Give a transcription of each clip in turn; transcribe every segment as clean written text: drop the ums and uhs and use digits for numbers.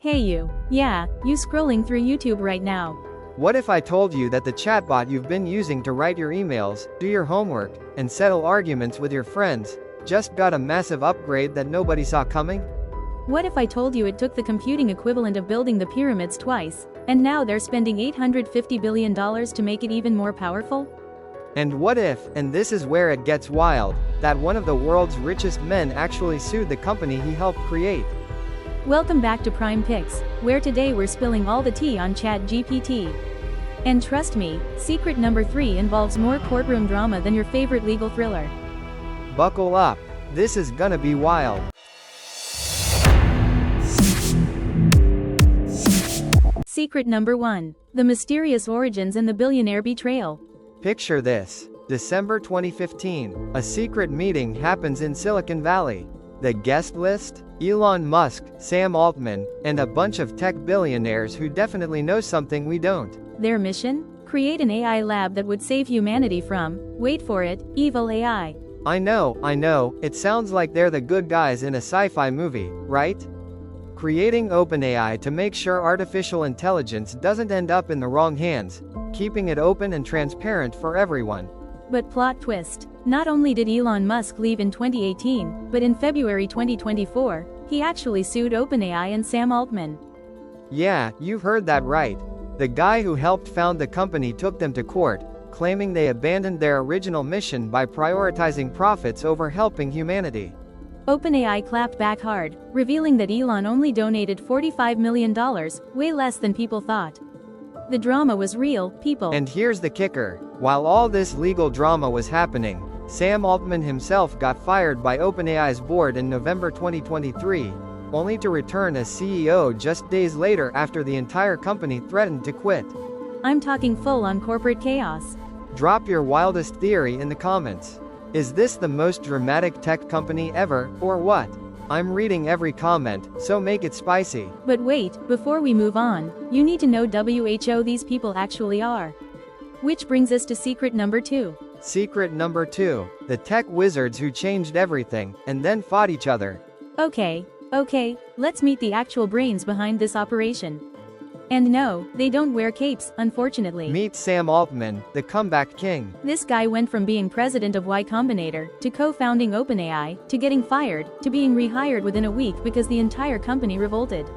Hey you. Yeah, you scrolling through YouTube right now. What if I told you that the chatbot you've been using to write your emails, do your homework, and settle arguments with your friends, just got a massive upgrade that nobody saw coming? What if I told you it took the computing equivalent of building the pyramids twice, and now they're spending $850 billion to make it even more powerful? And what if, and this is where it gets wild, that one of the world's richest men actually sued the company he helped create? Welcome back to Prime Picks, where today we're spilling all the tea on ChatGPT. And trust me, secret number 3 involves more courtroom drama than your favorite legal thriller. Buckle up. This is gonna be wild. Secret number 1. The mysterious origins and the billionaire betrayal. Picture this. December 2015, a secret meeting happens in Silicon Valley. The guest list? Elon Musk, Sam Altman, and a bunch of tech billionaires who definitely know something we don't. Their mission? Create an AI lab that would save humanity from, wait for it, evil AI. I know, it sounds like they're the good guys in a sci-fi movie, right? Creating OpenAI to make sure artificial intelligence doesn't end up in the wrong hands, keeping it open and transparent for everyone. But plot twist. Not only did Elon Musk leave in 2018, but in February 2024, he actually sued OpenAI and Sam Altman. Yeah, you've heard that right. The guy who helped found the company took them to court, claiming they abandoned their original mission by prioritizing profits over helping humanity. OpenAI clapped back hard, revealing that Elon only donated $45 million, way less than people thought. The drama was real, people. And here's the kicker. While all this legal drama was happening, Sam Altman himself got fired by OpenAI's board in November 2023, only to return as CEO just days later after the entire company threatened to quit. I'm talking full-on corporate chaos. Drop your wildest theory in the comments. Is this the most dramatic tech company ever, or what? I'm reading every comment, so make it spicy. But wait, before we move on, you need to know who these people actually are. Which brings us to secret number 2. Secret number 2. The tech wizards who changed everything, and then fought each other. Okay, let's meet the actual brains behind this operation. And no, they don't wear capes, unfortunately. Meet Sam Altman, the comeback king. This guy went from being president of Y Combinator, to co-founding OpenAI, to getting fired, to being rehired within a week because the entire company revolted.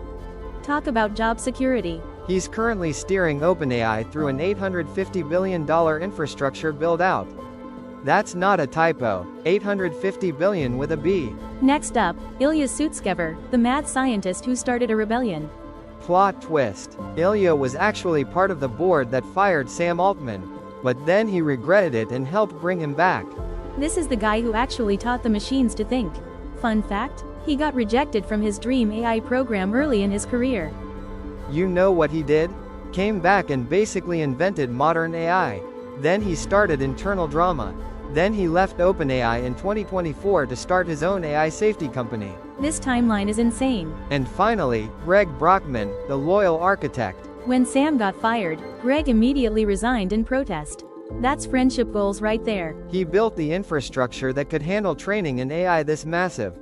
Talk about job security. He's currently steering OpenAI through an $850 billion infrastructure build-out. That's not a typo, $850 billion with a B. Next up, Ilya Sutskever, the mad scientist who started a rebellion. Plot twist. Ilya was actually part of the board that fired Sam Altman, but then he regretted it and helped bring him back. This is the guy who actually taught the machines to think. Fun fact, he got rejected from his dream AI program early in his career. You know what he did? Came back and basically invented modern AI. Then he started internal drama. Then he left OpenAI in 2024 to start his own AI safety company. This timeline is insane. And finally, Greg Brockman, the loyal architect. When Sam got fired, Greg immediately resigned in protest. That's friendship goals right there. He built the infrastructure that could handle training an AI this massive.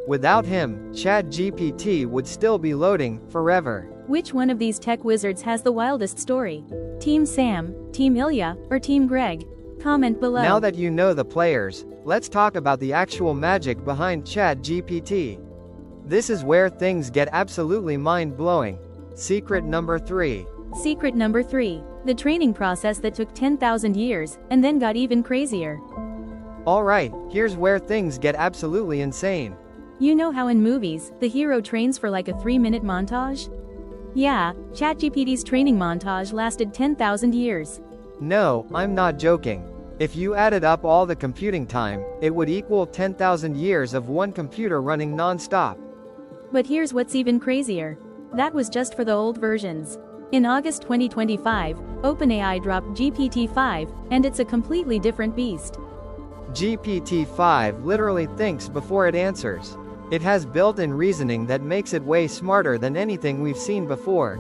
Without him, ChatGPT would still be loading, forever. Which one of these tech wizards has the wildest story? Team Sam, Team Ilya, or Team Greg? Comment below. Now that you know the players, let's talk about the actual magic behind ChatGPT. This is where things get absolutely mind-blowing. Secret number 3. Secret number 3. The training process that took 10,000 years, and then got even crazier. Alright, here's where things get absolutely insane. You know how in movies, the hero trains for like a 3-minute montage? Yeah, ChatGPT's training montage lasted 10,000 years. No, I'm not joking. If you added up all the computing time, it would equal 10,000 years of one computer running non-stop. But here's what's even crazier. That was just for the old versions. In August 2025, OpenAI dropped GPT-5, and it's a completely different beast. GPT-5 literally thinks before it answers. It has built-in reasoning that makes it way smarter than anything we've seen before.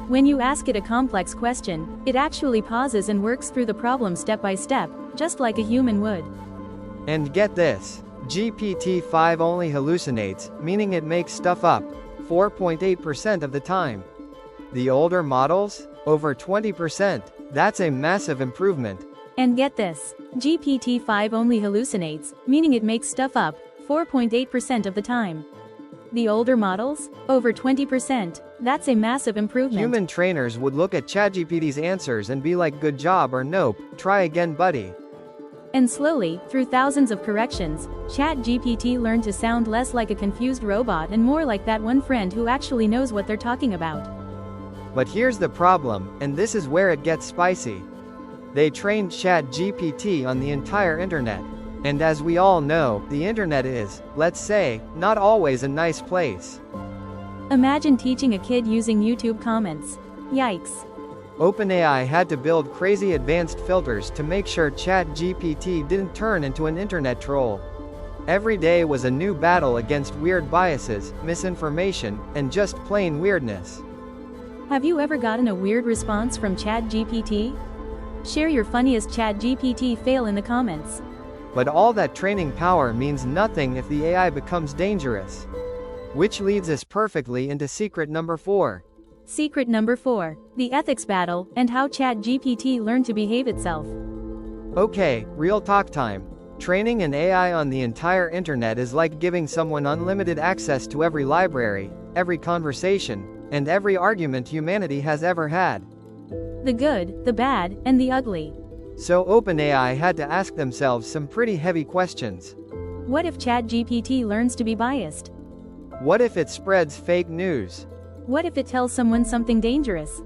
When you ask it a complex question, it actually pauses and works through the problem step by step, just like a human would. And get this, GPT-5 only hallucinates, meaning it makes stuff up. 4.8% of the time. The older models? Over 20%. That's a massive improvement. And get this, GPT-5 only hallucinates, meaning it makes stuff up, 4.8% of the time. The older models? Over 20%. That's a massive improvement. Human trainers would look at ChatGPT's answers and be like, good job or nope, try again buddy. And slowly, through thousands of corrections, ChatGPT learned to sound less like a confused robot and more like that one friend who actually knows what they're talking about. But here's the problem, and this is where it gets spicy. They trained ChatGPT on the entire internet. And as we all know, the internet is, let's say, not always a nice place. Imagine teaching a kid using YouTube comments. Yikes. OpenAI had to build crazy advanced filters to make sure ChatGPT didn't turn into an internet troll. Every day was a new battle against weird biases, misinformation, and just plain weirdness. Have you ever gotten a weird response from ChatGPT? Share your funniest ChatGPT fail in the comments. But all that training power means nothing if the AI becomes dangerous. Which leads us perfectly into secret number 4. Secret number 4, the ethics battle, and how ChatGPT learned to behave itself. Okay, real talk time. Training an AI on the entire internet is like giving someone unlimited access to every library, every conversation, and every argument humanity has ever had. The good, the bad, and the ugly. So OpenAI had to ask themselves some pretty heavy questions. What if ChatGPT learns to be biased? What if it spreads fake news? What if it tells someone something dangerous?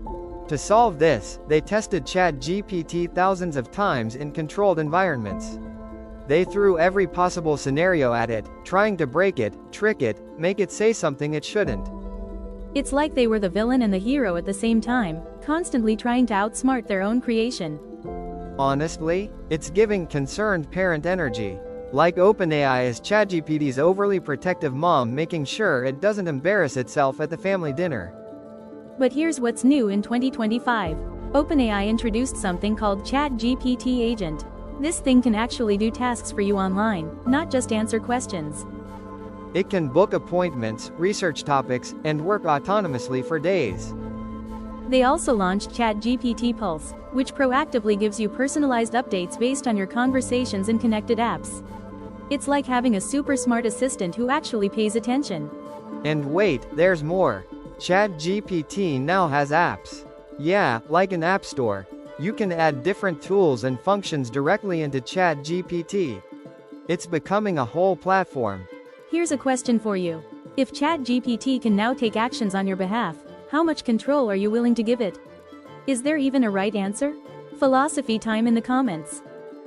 To solve this, they tested ChatGPT thousands of times in controlled environments. They threw every possible scenario at it, trying to break it, trick it, make it say something it shouldn't. It's like they were the villain and the hero at the same time, constantly trying to outsmart their own creation. Honestly, it's giving concerned parent energy. Like OpenAI is ChatGPT's overly protective mom making sure it doesn't embarrass itself at the family dinner. But here's what's new in 2025. OpenAI introduced something called ChatGPT Agent. This thing can actually do tasks for you online, not just answer questions. It can book appointments, research topics, and work autonomously for days. They also launched ChatGPT Pulse, which proactively gives you personalized updates based on your conversations and connected apps. It's like having a super smart assistant who actually pays attention. And wait, there's more. ChatGPT now has apps. Yeah, like an app store. You can add different tools and functions directly into ChatGPT. It's becoming a whole platform. Here's a question for you. If ChatGPT can now take actions on your behalf, how much control are you willing to give it? Is there even a right answer? Philosophy time in the comments.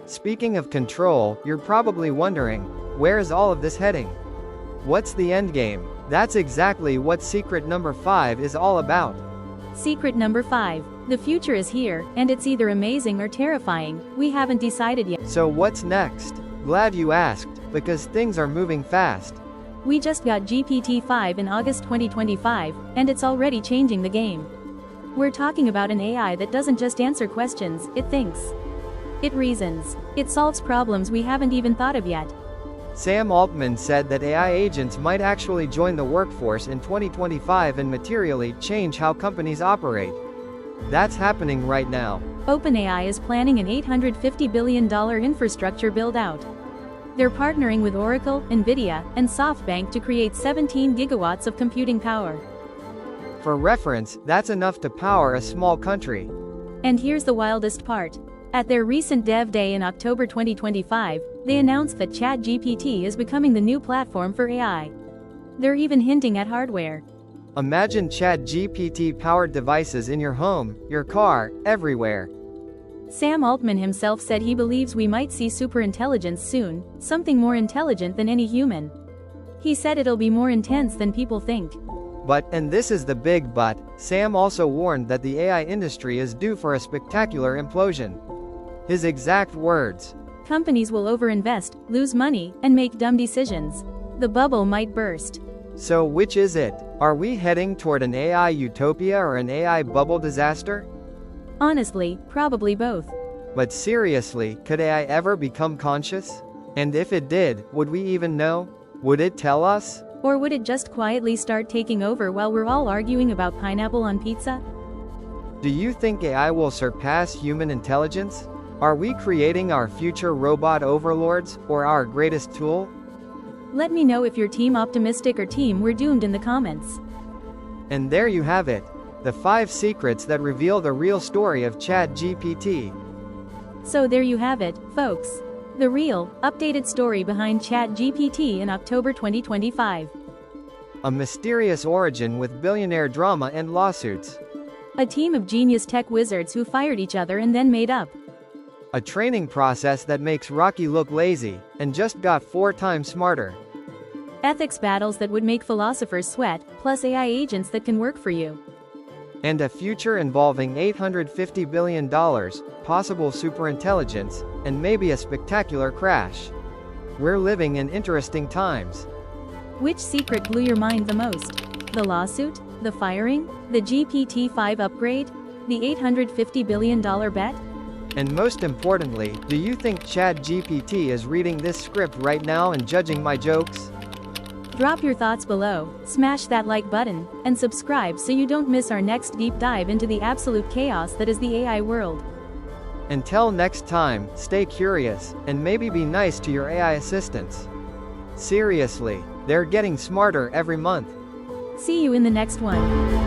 Speaking of control, you're probably wondering, where is all of this heading? What's the end game? That's exactly what secret number 5 is all about. Secret number 5. The future is here, and it's either amazing or terrifying. We haven't decided yet. So what's next? Glad you asked, because things are moving fast. We just got GPT-5 in August 2025, and it's already changing the game. We're talking about an AI that doesn't just answer questions, it thinks. It reasons. It solves problems we haven't even thought of yet. Sam Altman said that AI agents might actually join the workforce in 2025 and materially change how companies operate. That's happening right now. OpenAI is planning an $850 billion infrastructure build-out. They're partnering with Oracle, Nvidia, and SoftBank to create 17 gigawatts of computing power. For reference, that's enough to power a small country. And here's the wildest part. At their recent Dev Day in October 2025, they announced that ChatGPT is becoming the new platform for AI. They're even hinting at hardware. Imagine ChatGPT-powered devices in your home, your car, everywhere. Sam Altman himself said he believes we might see superintelligence soon, something more intelligent than any human. He said it'll be more intense than people think. But, and this is the big but, Sam also warned that the AI industry is due for a spectacular implosion. His exact words. Companies will overinvest, lose money, and make dumb decisions. The bubble might burst. So which is it? Are we heading toward an AI utopia or an AI bubble disaster? Honestly, probably both. But seriously, could AI ever become conscious? And if it did, would we even know? Would it tell us? Or would it just quietly start taking over while we're all arguing about pineapple on pizza? Do you think AI will surpass human intelligence? Are we creating our future robot overlords, or our greatest tool? Let me know if you're team optimistic or team we're doomed in the comments. And there you have it. The 5 secrets that reveal the real story of ChatGPT. So there you have it, folks. The real, updated story behind ChatGPT in October 2025. A mysterious origin with billionaire drama and lawsuits. A team of genius tech wizards who fired each other and then made up. A training process that makes Rocky look lazy, and just got 4 times smarter. Ethics battles that would make philosophers sweat, plus AI agents that can work for you. And a future involving $850 billion, possible superintelligence, and maybe a spectacular crash. We're living in interesting times. Which secret blew your mind the most? The lawsuit? The firing? The GPT-5 upgrade? The $850 billion bet? And most importantly, do you think ChatGPT is reading this script right now and judging my jokes? Drop your thoughts below, smash that like button, and subscribe so you don't miss our next deep dive into the absolute chaos that is the AI world. Until next time, stay curious, and maybe be nice to your AI assistants. Seriously, they're getting smarter every month. See you in the next one.